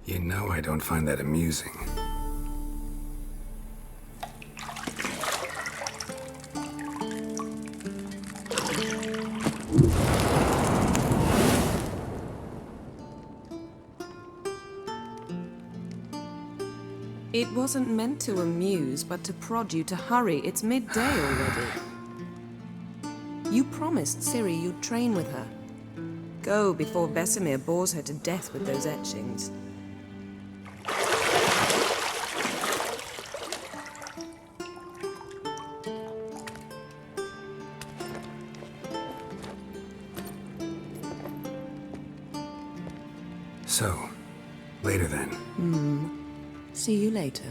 You know I don't find that amusing. It wasn't meant to amuse, but to prod you to hurry. It's midday already. You promised Ciri you'd train with her. Go before Vesemir bores her to death with those etchings. So, later then. See you later.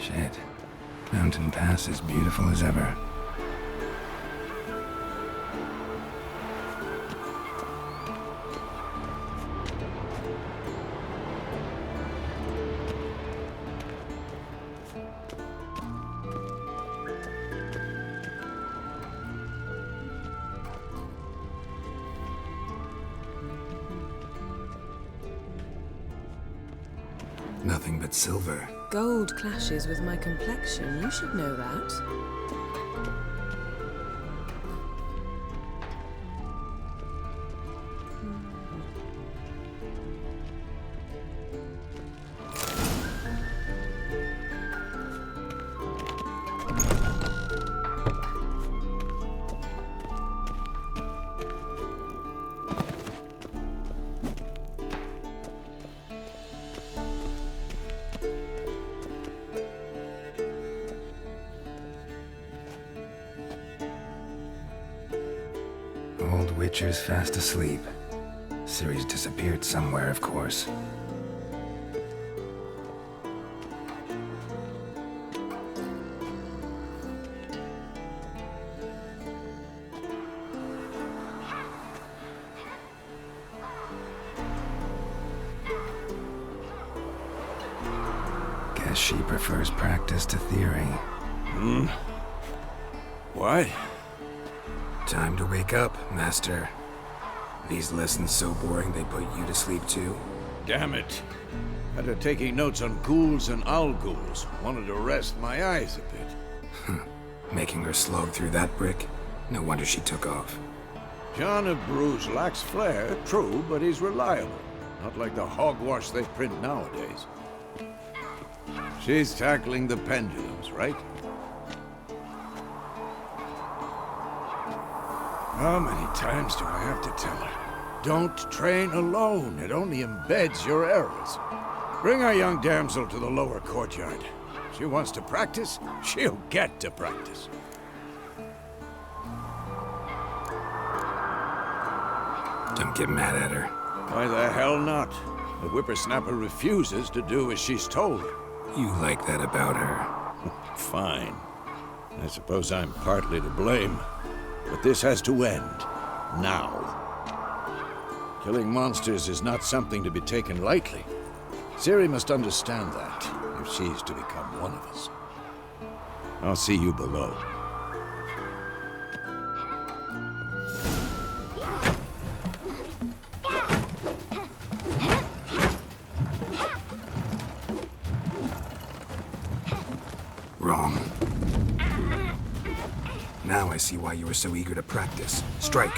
Shit. Mountain Pass is beautiful as ever. Nothing but silver. Gold clashes with my complexion. You should know that. Old Witcher's fast asleep. Ciri's disappeared somewhere, of course. Guess she prefers practice to theory. Why? Time to wake up, Master. These lessons so boring they put you to sleep too? Damn it. After taking notes on ghouls and owl ghouls, wanted to rest my eyes a bit. Making her slog through that brick? No wonder she took off. John of Bruges lacks flair, true, but he's reliable. Not like the hogwash they print nowadays. She's tackling the pendulums, right? How many times do I have to tell her? Don't train alone. It only embeds your errors. Bring our young damsel to the lower courtyard. She wants to practice, she'll get to practice. Don't get mad at her. Why the hell not? The whippersnapper refuses to do as she's told. You like that about her. Fine. I suppose I'm partly to blame. But this has to end. Now. Killing monsters is not something to be taken lightly. Ciri must understand that, if she's to become one of us. I'll see you below. Now I see why you were so eager to practice. Strike!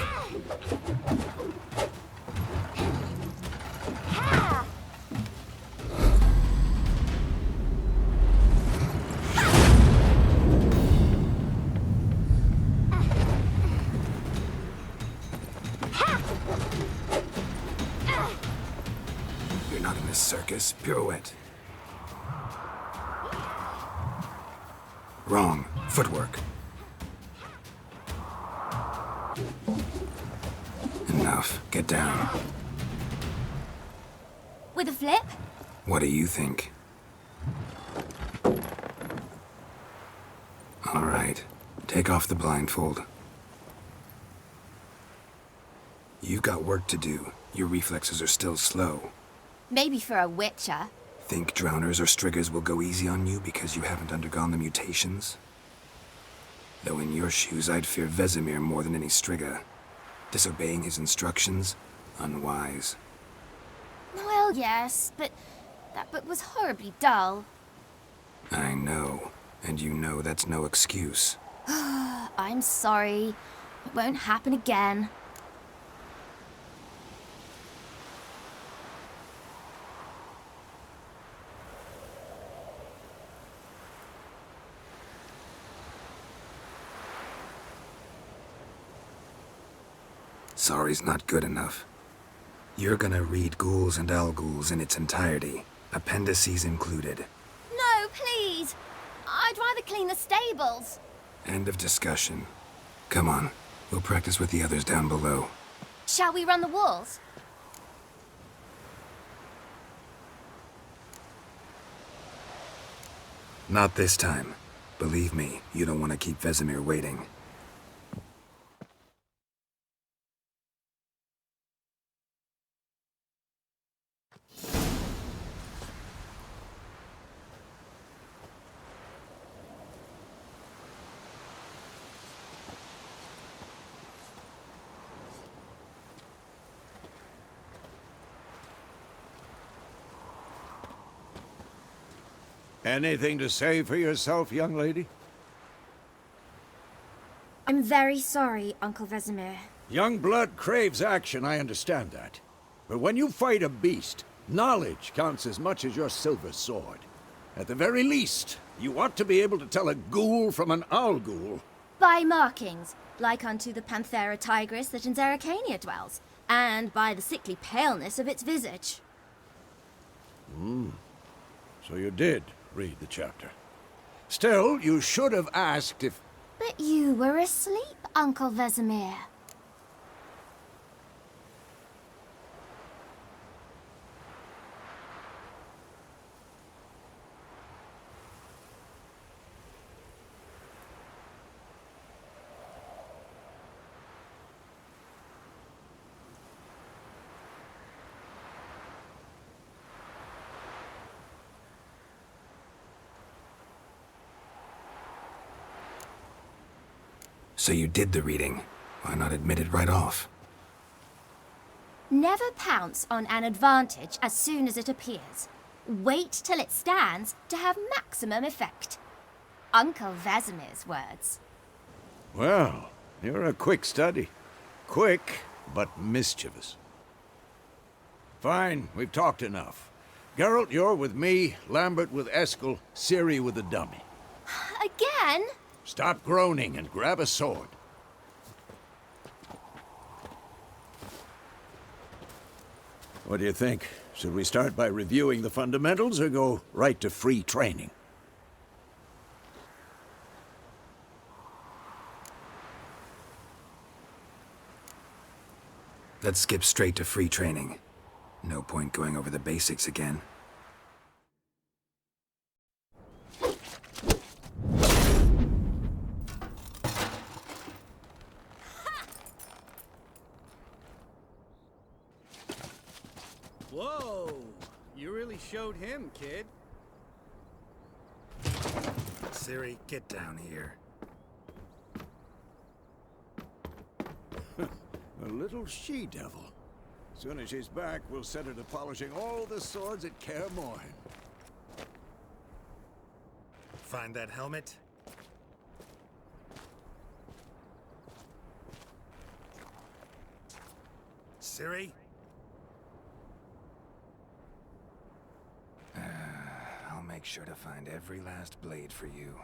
You're not in this circus. Pirouette. Wrong. Footwork. Enough. Get down. With a flip? What do you think? All right. Take off the blindfold. You've got work to do. Your reflexes are still slow. Maybe for a witcher. Think drowners or striggers will go easy on you because you haven't undergone the mutations? Though in your shoes, I'd fear Vesemir more than any strigger. Disobeying his instructions? Unwise. Well, yes, but that book was horribly dull. I know. And you know that's no excuse. I'm sorry. It won't happen again. Sorry's not good enough. You're gonna read Ghouls and Al-Ghouls in its entirety, appendices included. No, please! I'd rather clean the stables. End of discussion. Come on, we'll practice with the others down below. Shall we run the walls? Not this time. Believe me, you don't want to keep Vesemir waiting. Anything to say for yourself, young lady? I'm very sorry, Uncle Vesemir. Young blood craves action, I understand that. But when you fight a beast, knowledge counts as much as your silver sword. At the very least, you ought to be able to tell a ghoul from an owl-ghoul. By markings, like unto the Panthera tigris that in Zerrikania dwells, and by the sickly paleness of its visage. So you did read the chapter. Still, you should have asked if... But you were asleep, Uncle Vesemir. So you did the reading. Why not admit it right off? Never pounce on an advantage as soon as it appears. Wait till it stands to have maximum effect. Uncle Vesemir's words. Well, you're a quick study. Quick, but mischievous. Fine, we've talked enough. Geralt, you're with me, Lambert with Eskel, Ciri with the dummy. Again? Stop groaning and grab a sword. What do you think? Should we start by reviewing the fundamentals or go right to free training? Let's skip straight to free training. No point going over the basics again. Whoa! You really showed him, kid. Ciri, get down here. A little she-devil. Soon as she's back, we'll set her to polishing all the swords at Kaer Morhen. Find that helmet? Ciri? I'll make sure to find every last blade for you.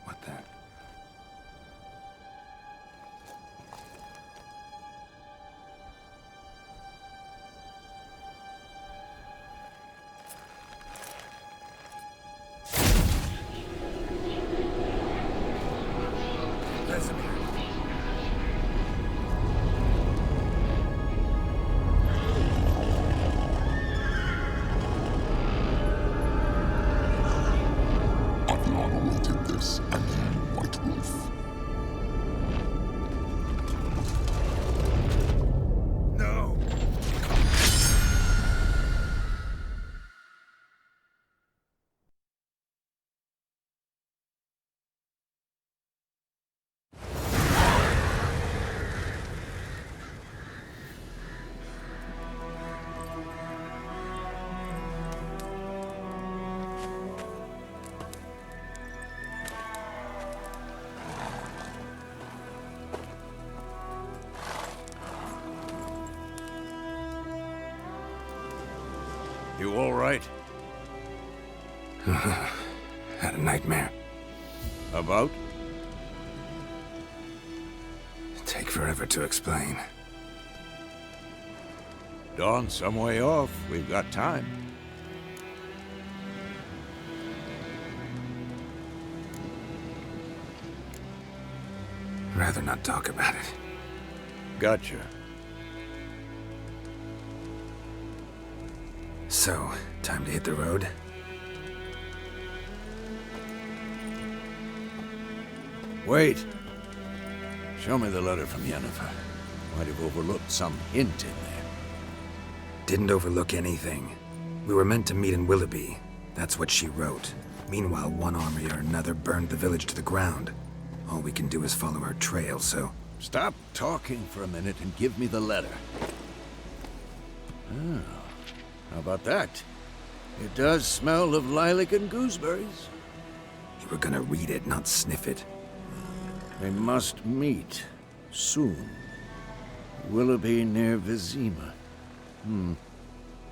What the? You all right? Had a nightmare. About? Take forever to explain. Dawn's some way off. We've got time. Rather not talk about it. Gotcha. So, time to hit the road? Wait. Show me the letter from Yennefer. Might have overlooked some hint in there. Didn't overlook anything. We were meant to meet in Willoughby. That's what she wrote. Meanwhile, one army or another burned the village to the ground. All we can do is follow her trail, so... Stop talking for a minute and give me the letter. Oh, how about that? It does smell of lilac and gooseberries. You were gonna read it, not sniff it. They must meet soon. Willoughby near Vizima.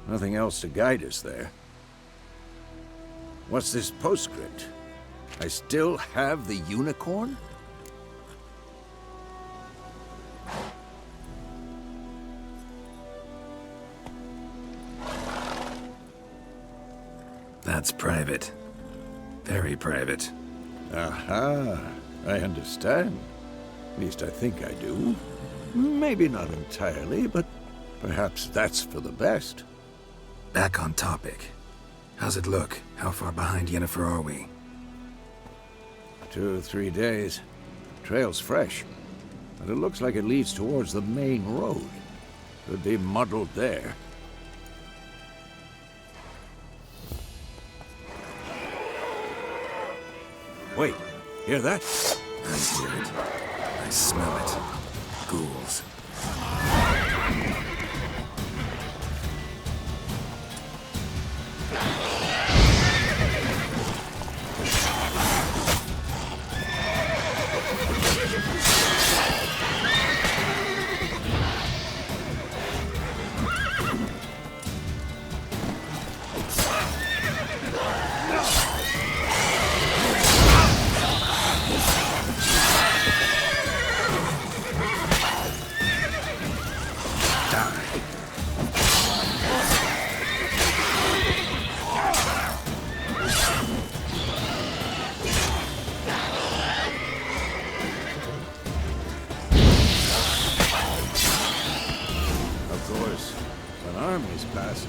Nothing else to guide us there. What's this postscript? I still have the unicorn? That's private. Very private. Aha, I understand. At least I think I do. Maybe not entirely, but perhaps that's for the best. Back on topic. How's it look? How far behind Yennefer are we? 2 or 3 days. Trail's fresh, but it looks like it leads towards the main road. Could be muddled there. Wait, hear that? I hear it. I smell it. Ghouls.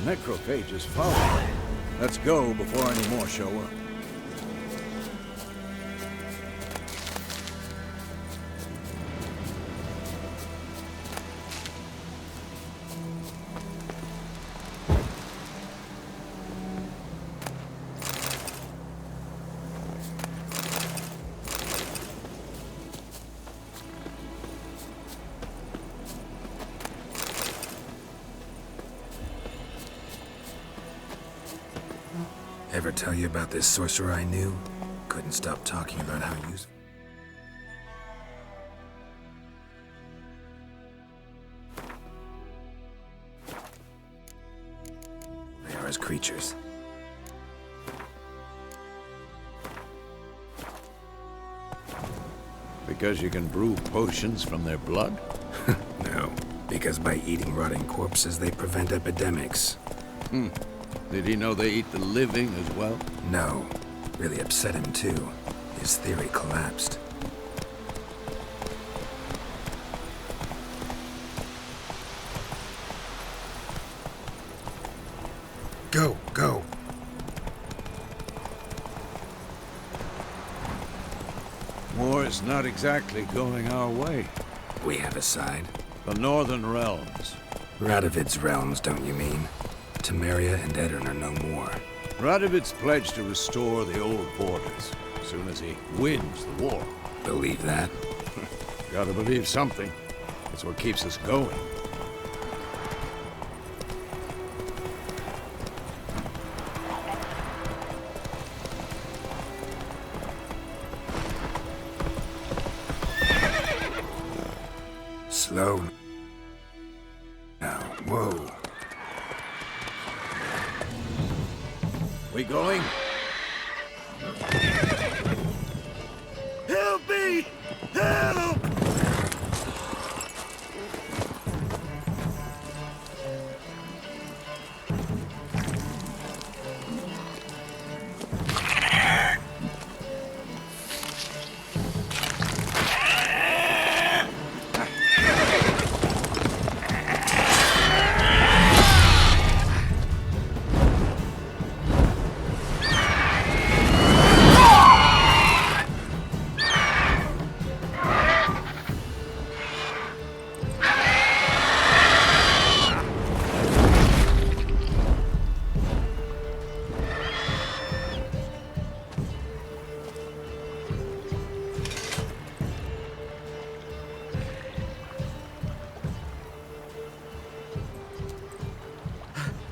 Necrophages follow. Let's go before any more show up. ever tell you about this sorcerer I knew? Couldn't stop talking about how useful. They are as creatures. Because you can brew potions from their blood? No, because by eating rotting corpses, they prevent epidemics. Did he know they eat the living as well? No, really upset him too. His theory collapsed. Go, go. War is not exactly going our way. We have a side. The Northern Realms. Radovid's realms, don't you mean? Temeria and Edirn are no more. Radovid's pledged to restore the old borders as soon as he wins the war. Believe that? Gotta believe something. That's what keeps us going. Slow. Now, whoa. We going? Help me! Help!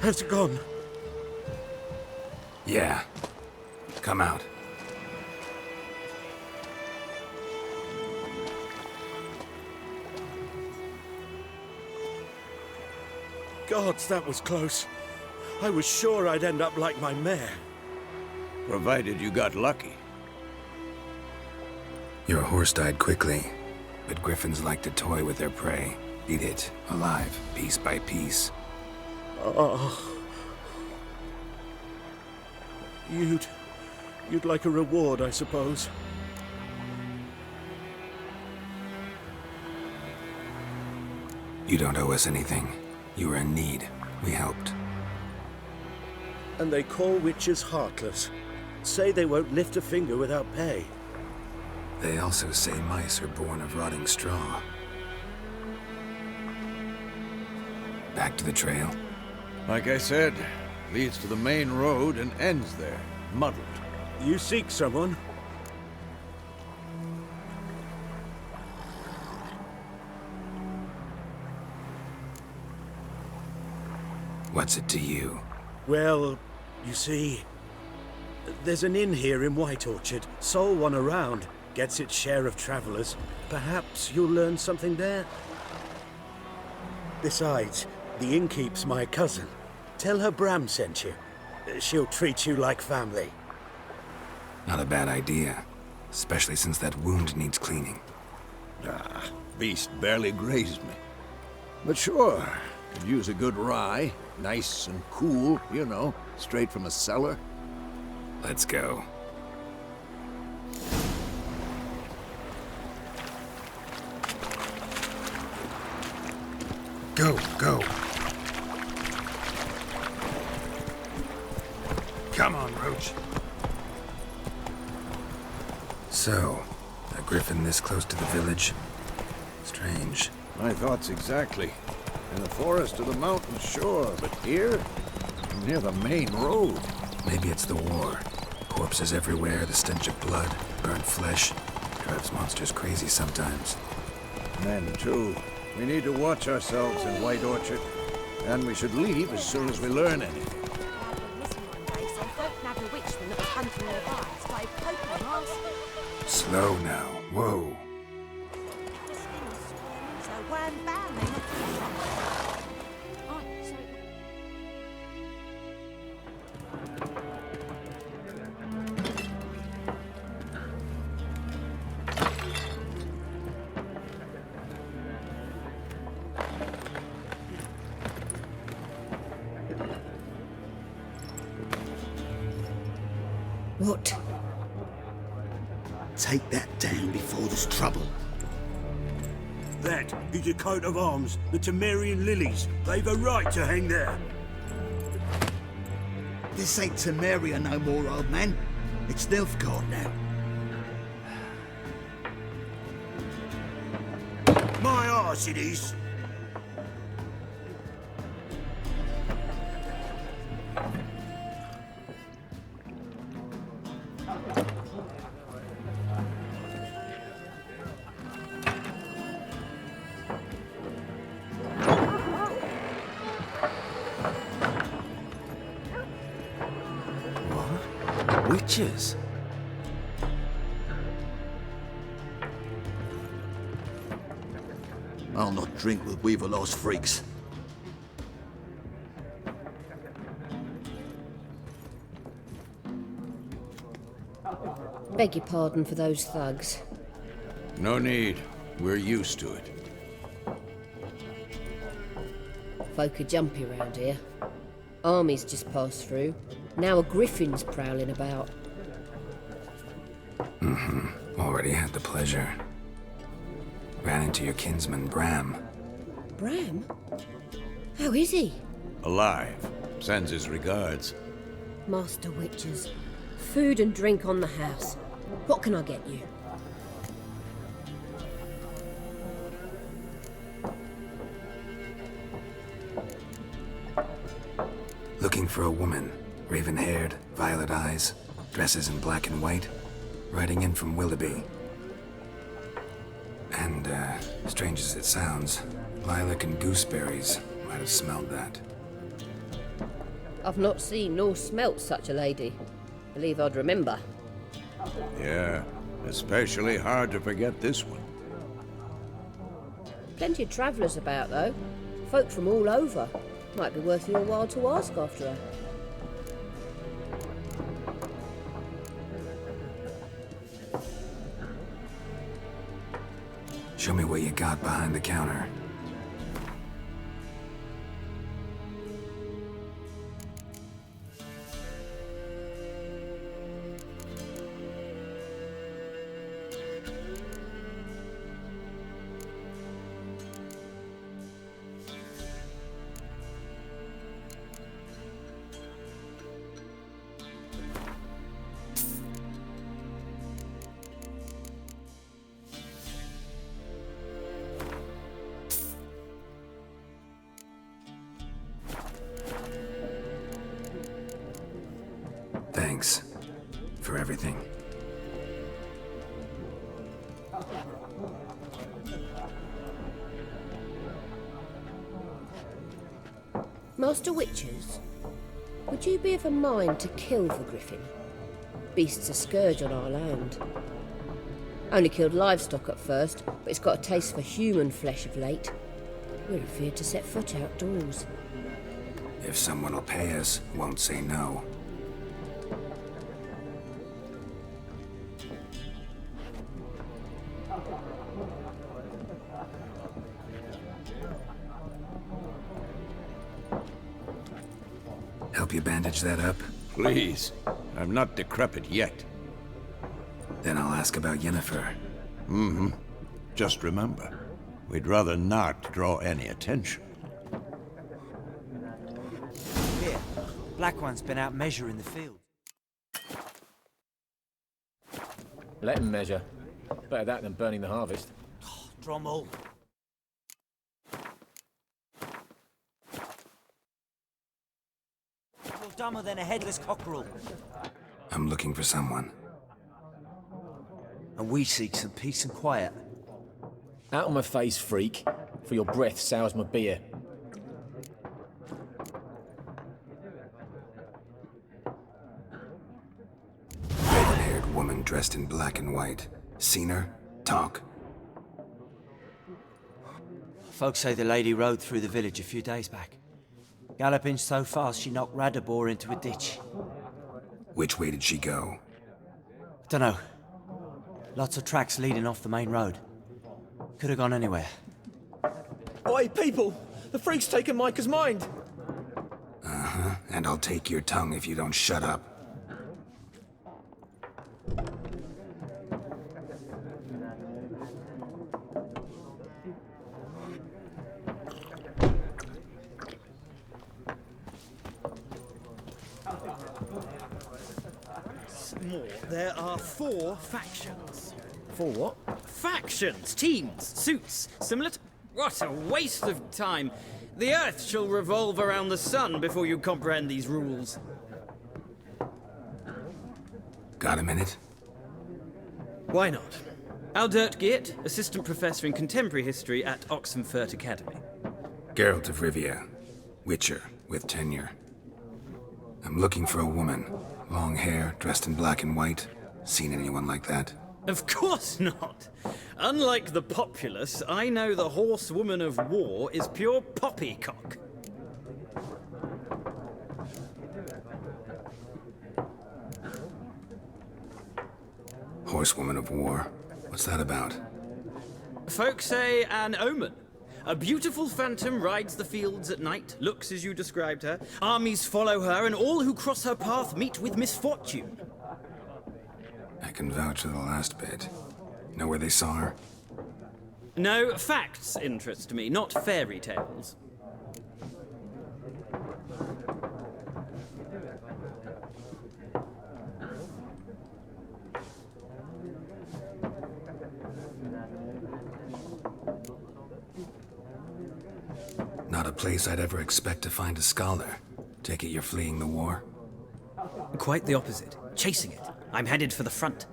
Has it gone? Yeah. Come out. Gods, that was close. I was sure I'd end up like my mare. Provided you got lucky. Your horse died quickly, but griffins like to toy with their prey. Eat it, alive, piece by piece. Oh. You'd like a reward, I suppose. You don't owe us anything. You were in need. We helped. And they call witches heartless. Say they won't lift a finger without pay. They also say mice are born of rotting straw. Back to the trail. Like I said, leads to the main road and ends there, muddled. You seek someone? What's it to you? Well, you see, there's an inn here in White Orchard. Sole one around. Gets its share of travelers. Perhaps you'll learn something there? Besides, the innkeep's my cousin. Tell her Bram sent you. She'll treat you like family. Not a bad idea. Especially since that wound needs cleaning. Beast barely grazed me. But sure, could use a good rye. Nice and cool, you know, straight from a cellar. Let's go. Go, go. Come on, Roach. So, a griffin this close to the village? Strange. My thoughts exactly. In the forest or the mountain, sure, but here? Near the main road. Maybe it's the war. Corpses everywhere, the stench of blood, burnt flesh. Drives monsters crazy sometimes. Men, too. We need to watch ourselves in White Orchard. And we should leave as soon as we learn anything. the witchman that was hunting nearby started poking him arse. Slow now. Whoa. The skin was swollen, so wham bam, they knocked him off. Aye, so it... What? Take that down before there's trouble. That is a coat of arms, the Temerian lilies. They've a right to hang there. This ain't Temeria no more, old man. It's Nilfgaard now. My arse it is. Witches? I'll not drink with Weaverlaw's freaks. Beg your pardon for those thugs. No need. We're used to it. Folk are jumpy round here. Armies just passed through. Now a griffin's prowling about. Already had the pleasure. Ran into your kinsman, Bram. Bram? How is he? Alive. Sends his regards. Master Witches. Food and drink on the house. What can I get you? Looking for a woman. Raven-haired, violet eyes, dresses in black and white. Riding in from Willoughby. And, strange as it sounds, lilac and gooseberries might have smelled that. I've not seen nor smelt such a lady. Believe I'd remember. Yeah, especially hard to forget this one. Plenty of travellers about, though. Folk from all over. Might be worth your while to ask after her. Show me what you got behind the counter. Thanks for everything. Master Witches, would you be of a mind to kill the griffin? Beast's a scourge on our land. Only killed livestock at first, but it's got a taste for human flesh of late. We're afeard to set foot outdoors. If someone will pay us, won't say no. Help you bandage that up? Please. I'm not decrepit yet. Then I'll ask about Yennefer. Just remember, we'd rather not draw any attention. Here, Black One's been out measuring the field. Let him measure. Better that than burning the harvest. Drommel. You're dumber than a headless cockerel. I'm looking for someone. And we seek some peace and quiet. Out of my face, freak, for your breath sours my beer. dressed in black and white. Seen her? Talk. Folks say the lady rode through the village a few days back. Galloping so fast she knocked Radabor into a ditch. Which way did she go? Dunno. Lots of tracks leading off the main road. Could have gone anywhere. Oi, people! The freak's taken Micah's mind! Uh-huh, and I'll take your tongue if you don't shut up. More. There are 4 factions. 4 what? Factions, teams, suits, similar to... What a waste of time. The Earth shall revolve around the sun before you comprehend these rules. Got a minute? Why not? Aldert Geert, Assistant Professor in Contemporary History at Oxenfurt Academy. Geralt of Rivia. Witcher, with tenure. I'm looking for a woman. Long hair, dressed in black and white. Seen anyone like that? Of course not. Unlike the populace, I know the horsewoman of war is pure poppycock. Horsewoman of war? What's that about? Folk say an omen. A beautiful phantom rides the fields at night, looks as you described her. Armies follow her, and all who cross her path meet with misfortune. I can vouch for the last bit. Know where they saw her? No, facts interest me, not fairy tales. Not a place I'd ever expect to find a scholar. Take it you're fleeing the war? Quite the opposite. Chasing it. I'm headed for the front.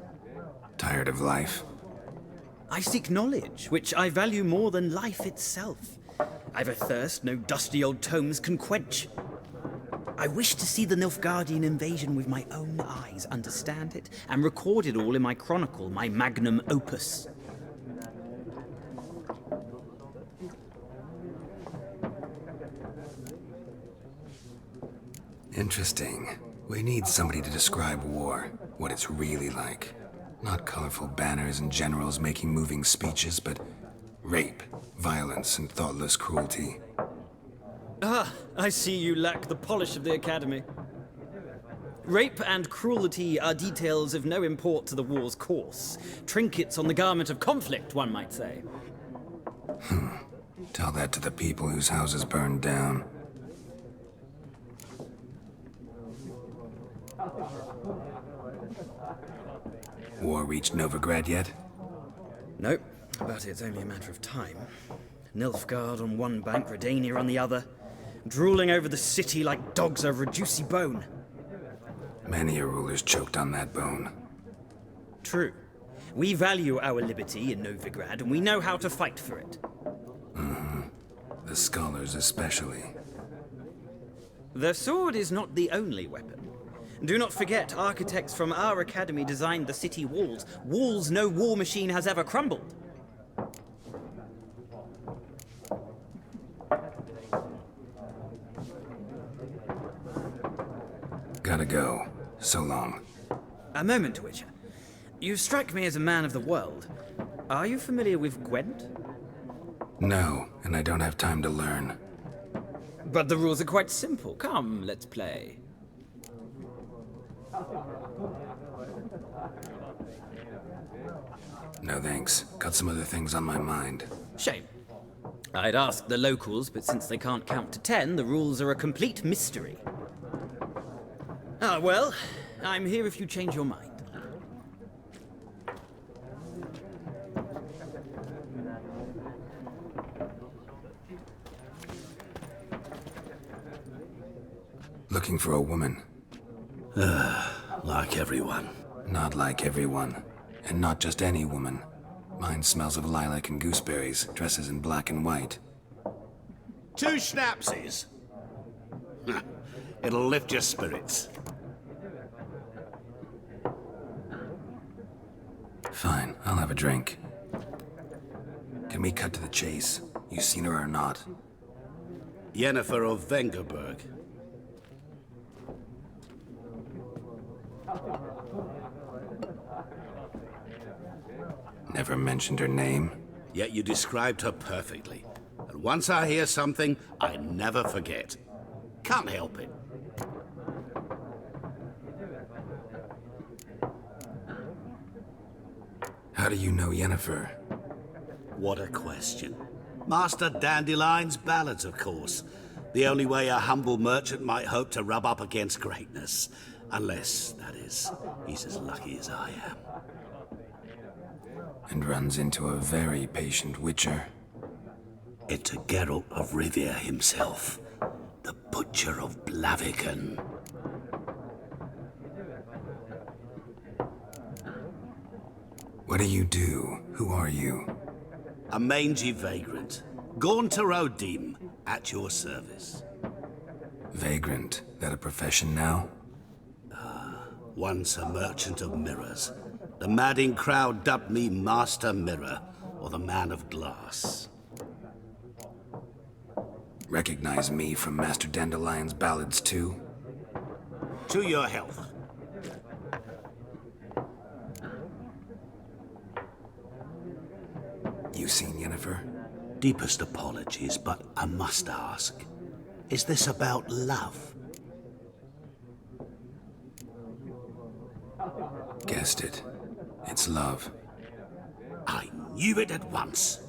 Tired of life? I seek knowledge, which I value more than life itself. I've a thirst no dusty old tomes can quench. I wish to see the Nilfgaardian invasion with my own eyes, understand it, and record it all in my chronicle, my magnum opus. Interesting. We need somebody to describe war, what it's really like. Not colorful banners and generals making moving speeches, but rape, violence, and thoughtless cruelty. Ah, I see you lack the polish of the Academy. Rape and cruelty are details of no import to the war's course. Trinkets on the garment of conflict, one might say. Tell that to the people whose houses burned down. War reached Novigrad yet? Nope, but it's only a matter of time. Nilfgaard on one bank, Redania on the other, drooling over the city like dogs over a juicy bone. Many a ruler's choked on that bone. True. We value our liberty in Novigrad, and we know how to fight for it. The scholars especially. The sword is not the only weapon. Do not forget, architects from our academy designed the city walls. Walls no war machine has ever crumbled. Gotta go. So long. A moment, Witcher. You strike me as a man of the world. Are you familiar with Gwent? No, and I don't have time to learn. But the rules are quite simple. Come, let's play. No thanks. Got some other things on my mind. Shame. I'd ask the locals, but since they can't count to 10, the rules are a complete mystery. Ah, well, I'm here if you change your mind. Looking for a woman. Like everyone. Not like everyone. And not just any woman. Mine smells of lilac and gooseberries, dresses in black and white. 2 schnapsies. It'll lift your spirits. Fine, I'll have a drink. Can we cut to the chase? You seen her or not? Yennefer of Vengerberg. Never mentioned her name. Yet you described her perfectly. And once I hear something, I never forget. Can't help it. How do you know Yennefer? What a question. Master Dandelion's ballads, of course. The only way a humble merchant might hope to rub up against greatness. Unless, that is, he's as lucky as I am. And runs into a very patient witcher. Into Geralt of Rivia himself. The Butcher of Blaviken. What do you do? Who are you? A mangy vagrant. Gaunter Odim, at your service. Vagrant. That a profession now? Once a merchant of mirrors. The madding crowd dubbed me Master Mirror, or the Man of Glass. Recognize me from Master Dandelion's ballads too? To your health. You seen Yennefer? Deepest apologies, but I must ask. Is this about love? Guessed it. It's love. I knew it at once.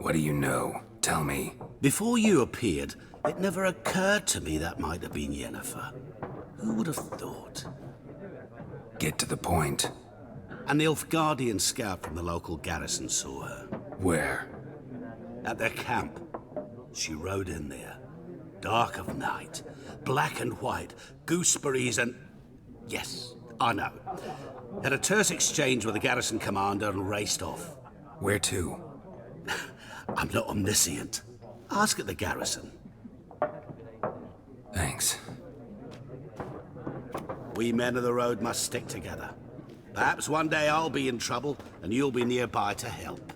What do you know? Tell me. Before you appeared, it never occurred to me that might have been Yennefer. Who would have thought? Get to the point. A Nilfgaardian scout from the local garrison saw her. Where? At their camp. She rode in there. Dark of night. Black and white. Gooseberries and... Yes, I know. Had a terse exchange with the garrison commander and raced off. Where to? I'm not omniscient. Ask at the garrison. Thanks. We men of the road must stick together. Perhaps one day I'll be in trouble and you'll be nearby to help.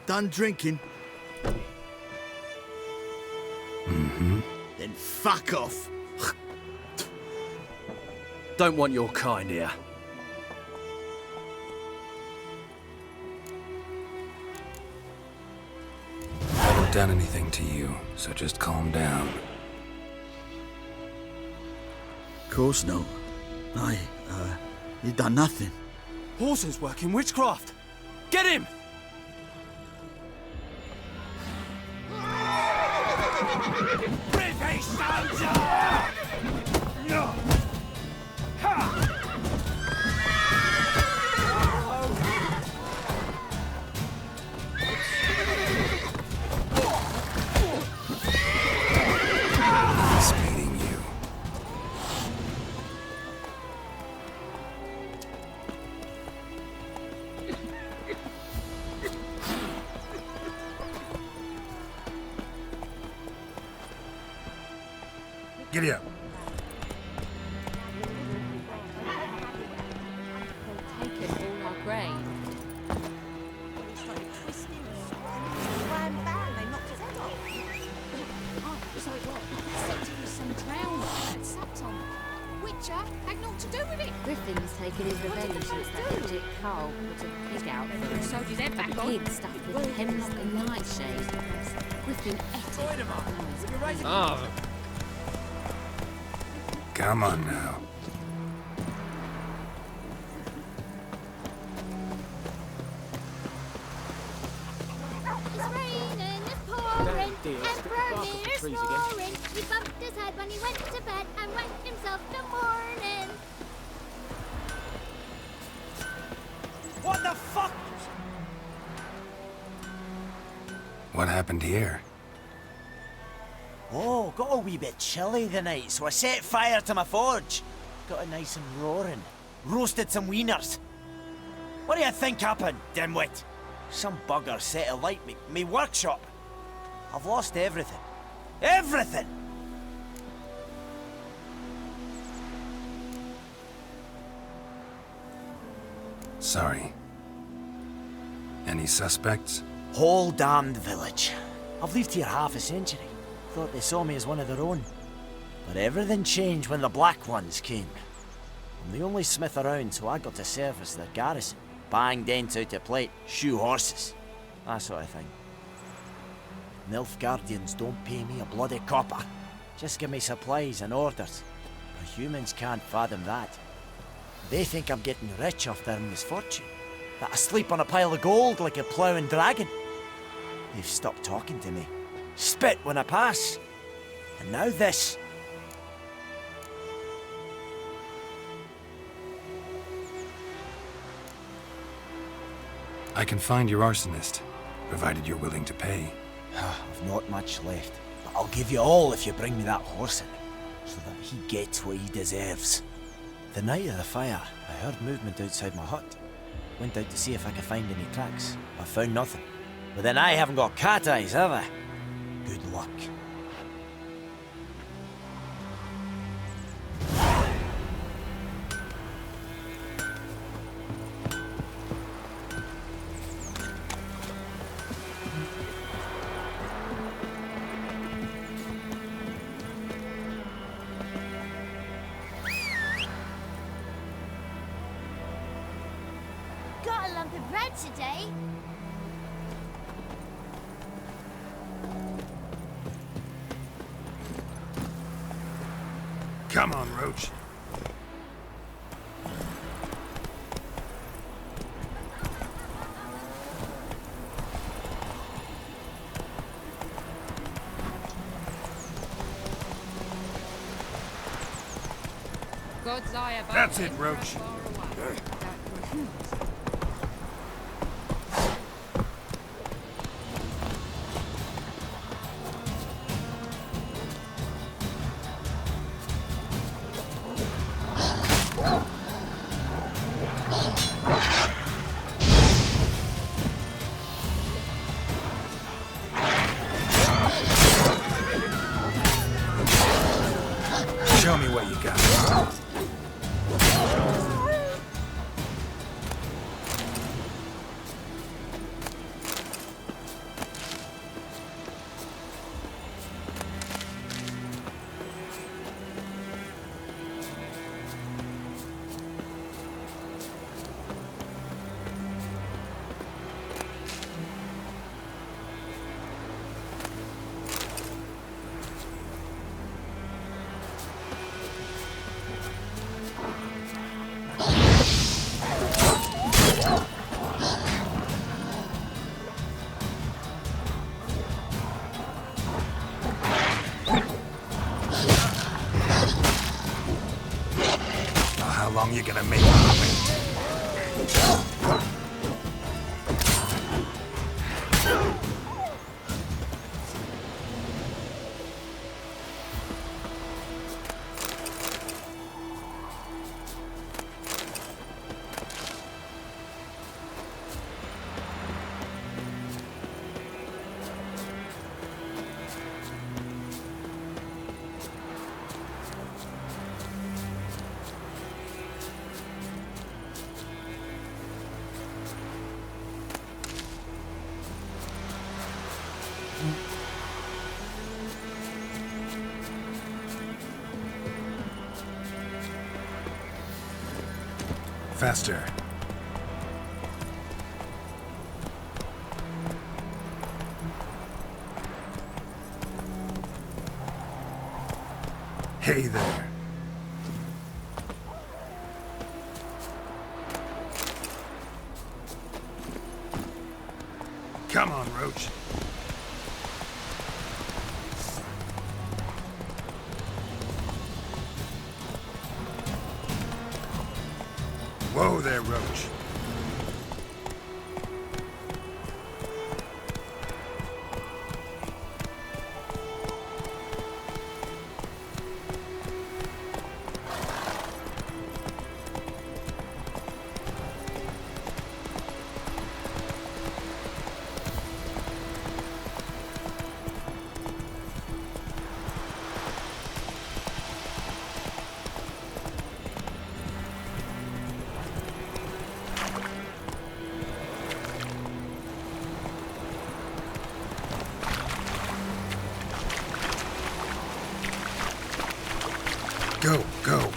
Done drinking? Mm-hmm. Then fuck off. Don't want your kind here. I haven't done anything to you, so just calm down. Of course no. You done nothing. Horses working witchcraft. Get him! British soldier! No! Ha! Speeding you. Giddy up. Taken all our grain. So it was. Except it was some drowner that sat on it. Witcher had naught to do with it. Griffin's taken his revenge since that legit Carl put a pig out for him. So did that back on. Pig stuffed with hemlock and nightshade. Griffin ate it. Ah. Come on now. It's raining, it's pouring, and Bromir's roaring. We bumped his had when he went to bed and went himself to morning. What the fuck? What happened here? Oh, got a wee bit chilly the night, so I set fire to my forge. Got it nice and roaring. Roasted some wieners. What do you think happened, dimwit? Some bugger set alight me workshop. I've lost everything. Everything! Sorry. Any suspects? Whole damned village. I've lived here half a century. Thought they saw me as one of their own. But everything changed when the Black Ones came. I'm the only smith around, so I got to service their garrison. Bang dents out of plate, shoe horses. That sort of thing. Nilfgaardians don't pay me a bloody copper. Just give me supplies and orders. But humans can't fathom that. They think I'm getting rich off their misfortune. That I sleep on a pile of gold like a ploughing dragon. They've stopped talking to me. Spit when I pass. And now this. I can find your arsonist, provided you're willing to pay. I've not much left, but I'll give you all if you bring me that horse in, so that he gets what he deserves. The night of the fire, I heard movement outside my hut. Went out to see if I could find any tracks. I found nothing. But then I haven't got cat eyes, have I? Good luck. Got a lump of bread today. Come on, Roach. God's eye above. That's it, Roach. Show me what you got. How long you gonna make me wait? Faster. Hey there. Come on, Roach. there, Roach. Go.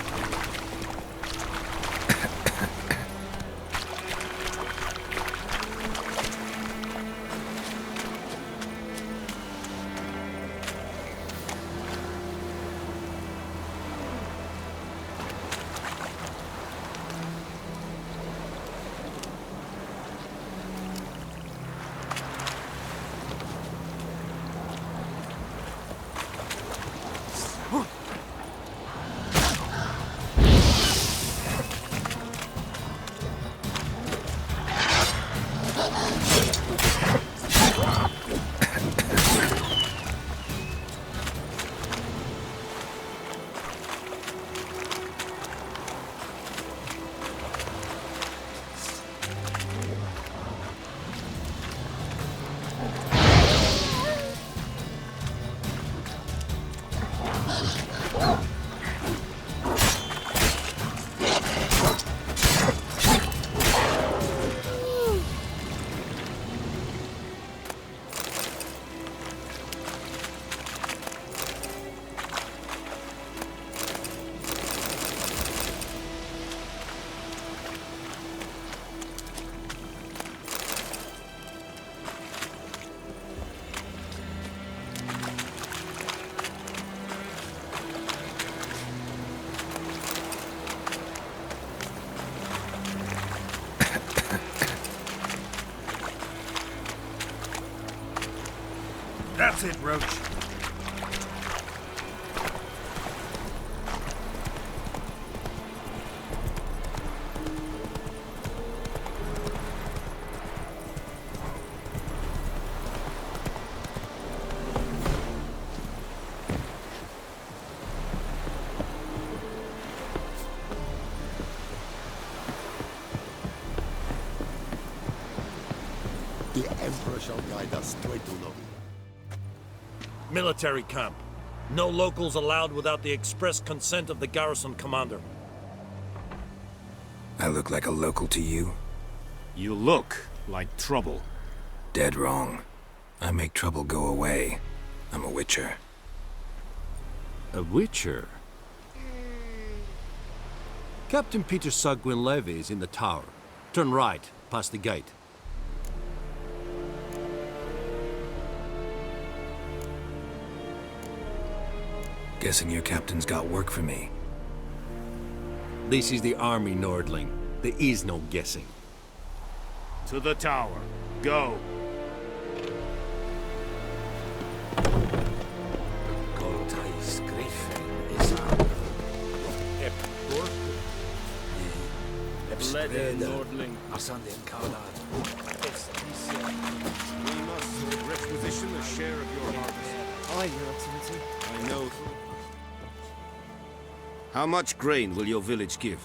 That's it, Roach. The Emperor shall guide us straight to them. Military camp. No locals allowed without the express consent of the garrison commander. I look like a local to you? You look like trouble. Dead wrong. I make trouble go away. I'm a witcher. A witcher? Captain Peter Sagwin Levy is in the tower. Turn right, past the gate. Guessing your captain's got work for me. This is the army, Nordling. There is no guessing. To the tower. Go. Nordling. We must requisition a share of your harvest. Aye, Your Excellency. I know. How much grain will your village give?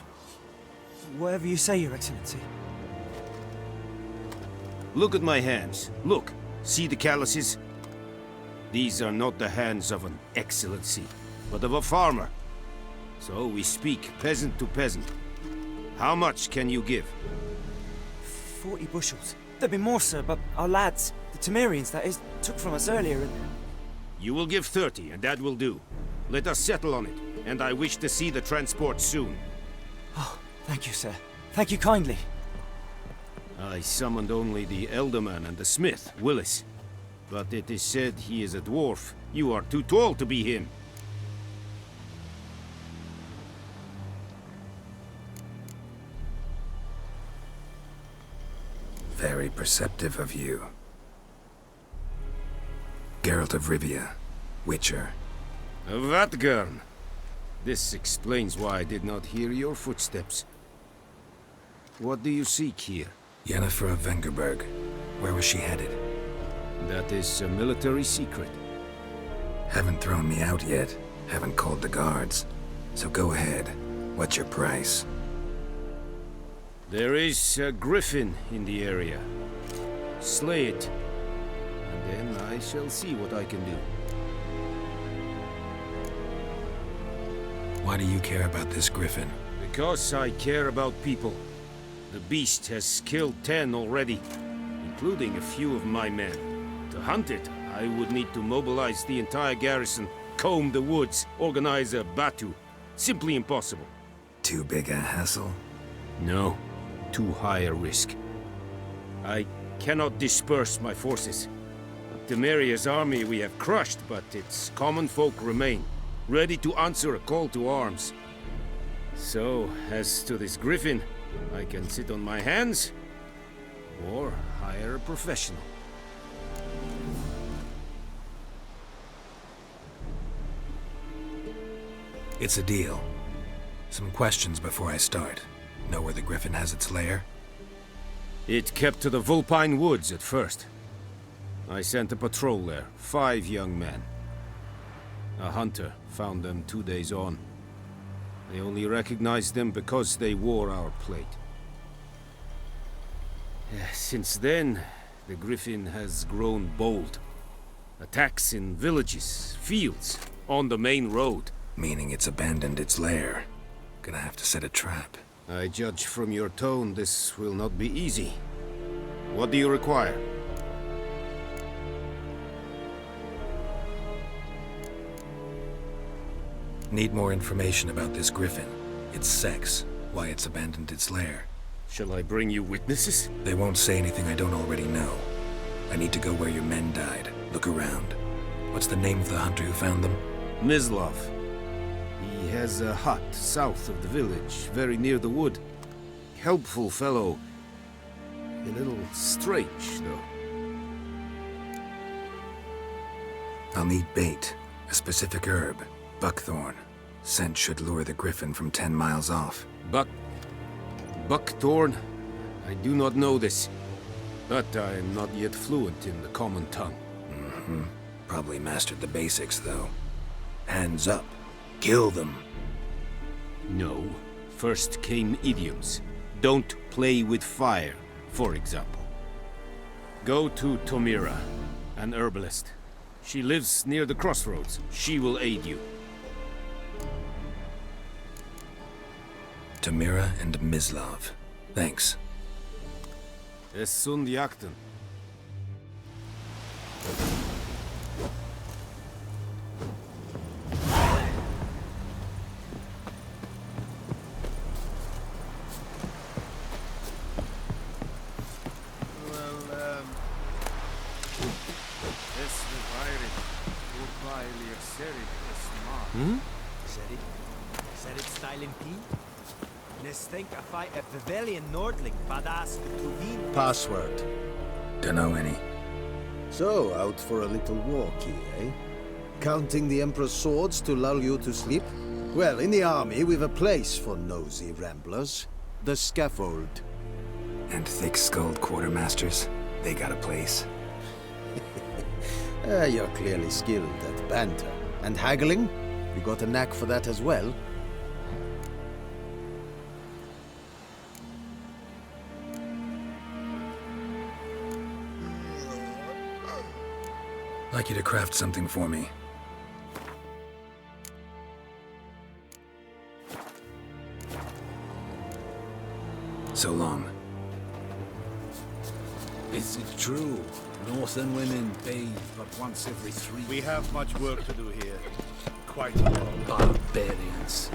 Whatever you say, Your Excellency. Look at my hands. Look. See the calluses? These are not the hands of an excellency, but of a farmer. So we speak peasant to peasant. How much can you give? 40 bushels. There'd be more, sir, but our lads, the Temerians, that is, took from us earlier and... You will give 30, and that will do. Let us settle on it, and I wish to see the transport soon. Oh, thank you, sir. Thank you kindly. I summoned only the Elderman and the smith, Willis. But it is said he is a dwarf. You are too tall to be him. Very perceptive of you. Geralt of Rivia, Witcher. Vatgern. This explains why I did not hear your footsteps. What do you seek here? Yennefer of Vengerberg. Where was she headed? That is a military secret. Haven't thrown me out yet. Haven't called the guards. So go ahead. What's your price? There is a griffin in the area. Slay it, and then I shall see what I can do. Why do you care about this griffin? Because I care about people. The beast has killed 10 already, including a few of my men. To hunt it, I would need to mobilize the entire garrison, comb the woods, organize a batu. Simply impossible. Too big a hassle? No, too high a risk. I cannot disperse my forces. Temeria's army we have crushed, but its common folk remain, ready to answer a call to arms. So, as to this griffin, I can sit on my hands, or hire a professional. It's a deal. Some questions before I start. Know where the griffin has its lair? It kept to the Vulpine Woods at first. I sent a patrol there, 5 young men. A hunter found them 2 days on. They only recognized them because they wore our plate. Since then, the griffin has grown bold. Attacks in villages, fields, on the main road. Meaning it's abandoned its lair. Gonna have to set a trap. I judge from your tone this will not be easy. What do you require? Need more information about this griffin. Its sex, why it's abandoned its lair. Shall I bring you witnesses? They won't say anything I don't already know. I need to go where your men died. Look around. What's the name of the hunter who found them? Mislav. He has a hut south of the village, very near the wood. Helpful fellow. A little strange, though. I'll need bait. A specific herb. Buckthorn. Scent should lure the griffin from 10 miles off. Buckthorn? I do not know this. But I am not yet fluent in the common tongue. Mm-hmm. Probably mastered the basics, though. Hands up. Kill them. No. First came idioms. Don't play with fire, for example. Go to Tomira, an herbalist. She lives near the crossroads. She will aid you. Tamira and Mislav. Thanks. Es sunt jakten. Password. Dunno any. So, out for a little walk here, eh? Counting the Emperor's swords to lull you to sleep? Well, in the army, we've a place for nosy ramblers. The scaffold. And thick-skulled quartermasters. They got a place. You're clearly skilled at banter. And haggling? You got a knack for that as well? Like you to craft something for me. So long. Is it true? Northern women bathe but once every 3 We have much work to do here. Quite barbarians.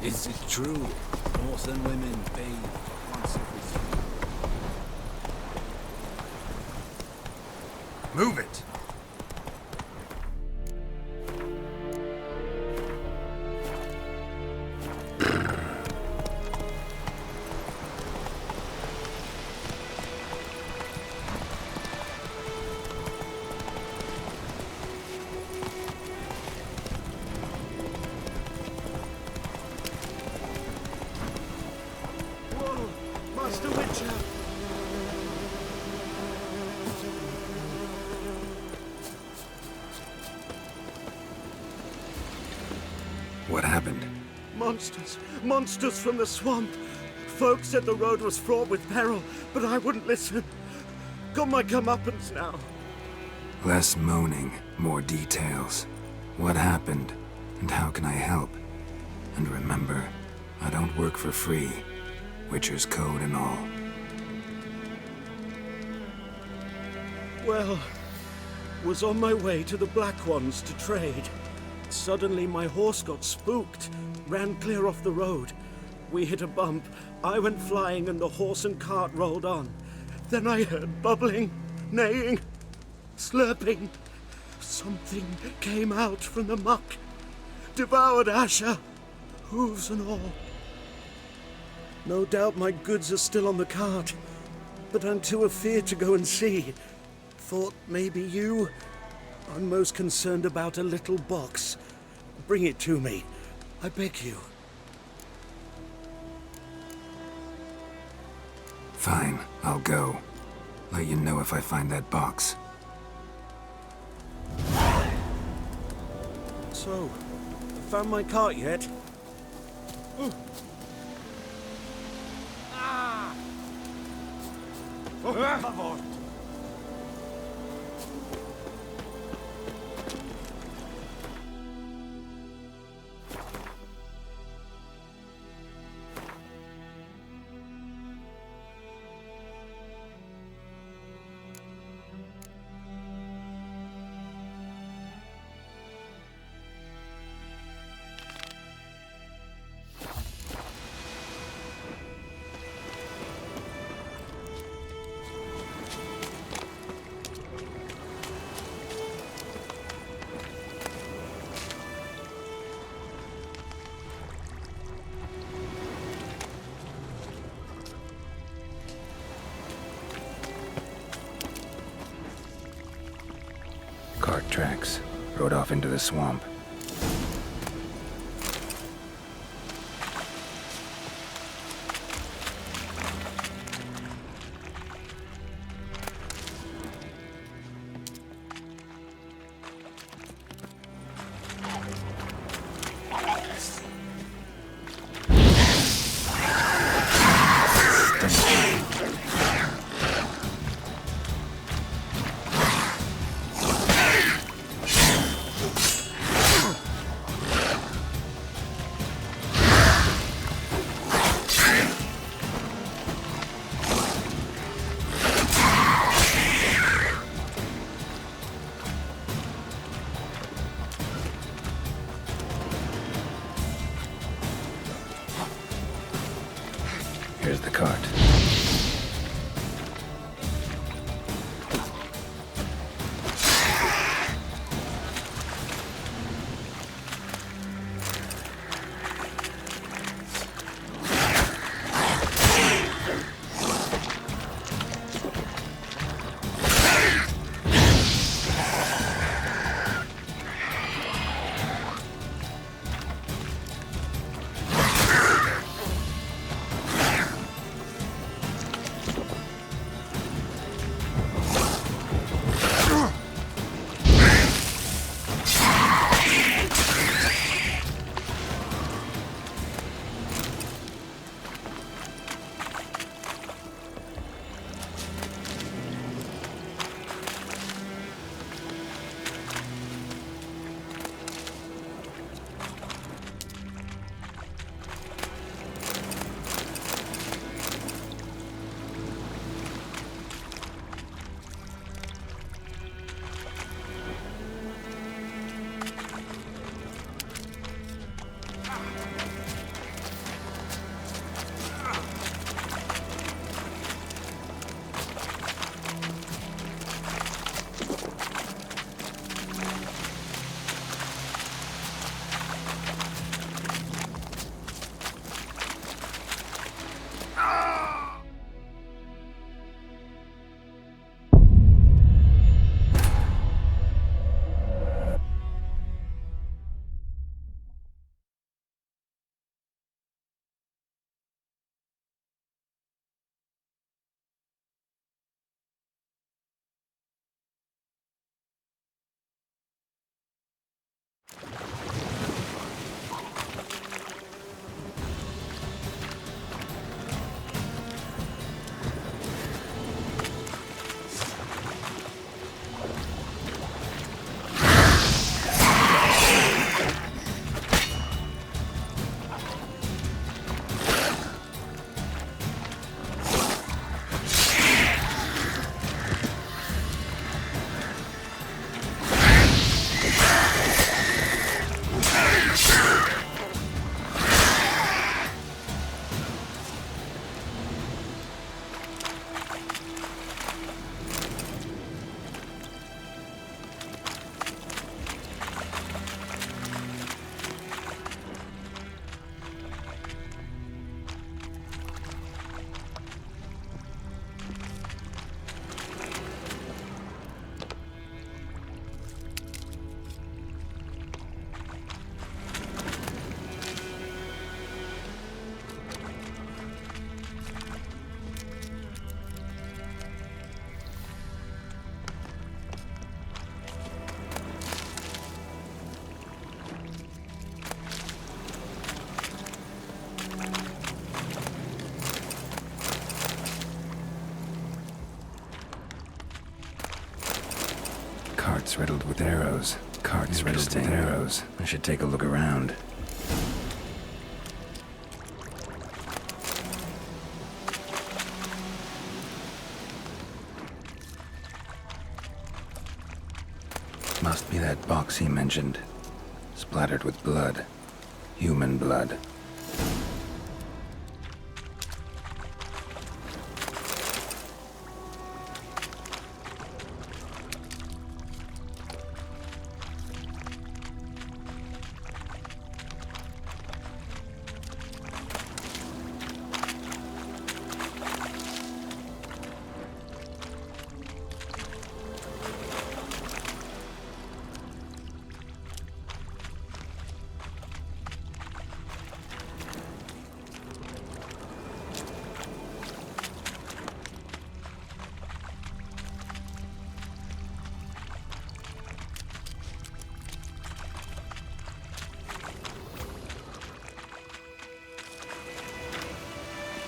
Is it true? Northern women bathe once every 3 Move it! Master Witcher! What happened? Monsters! Monsters from the swamp! Folks said the road was fraught with peril, but I wouldn't listen. Got my comeuppance now. Less moaning, more details. What happened, and how can I help? And remember, I don't work for free. Witcher's code and all. Well, was on my way to the Black Ones to trade. Suddenly my horse got spooked, ran clear off the road. We hit a bump, I went flying and the horse and cart rolled on. Then I heard bubbling, neighing, slurping. Something came out from the muck, devoured Asher, hooves and all. No doubt my goods are still on the cart, but I'm too afeard to go and see. Thought maybe you. I'm most concerned about a little box. Bring it to me, I beg you. Fine, I'll go. Let you know if I find that box. So, found my cart yet? Por favor. Cart tracks. Rode off into the swamp. Here's the cart. Carts riddled with arrows. Carts riddled with arrows. I should take a look around. Must be that box he mentioned. Splattered with blood. Human blood.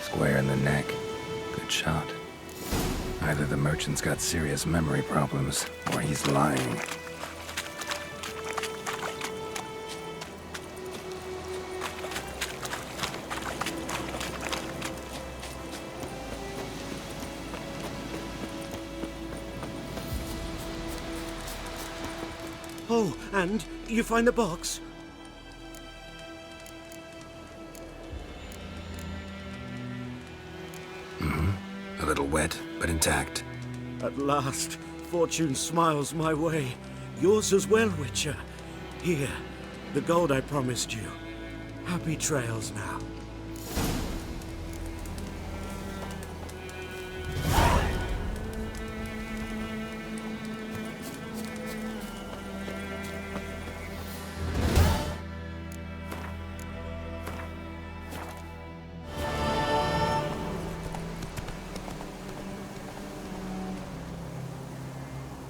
Square in the neck. Good shot. Either the merchant's got serious memory problems, or he's lying. Oh, and you find the box? A little wet, but intact. At last, fortune smiles my way. Yours as well, Witcher. Here, the gold I promised you. Happy trails now.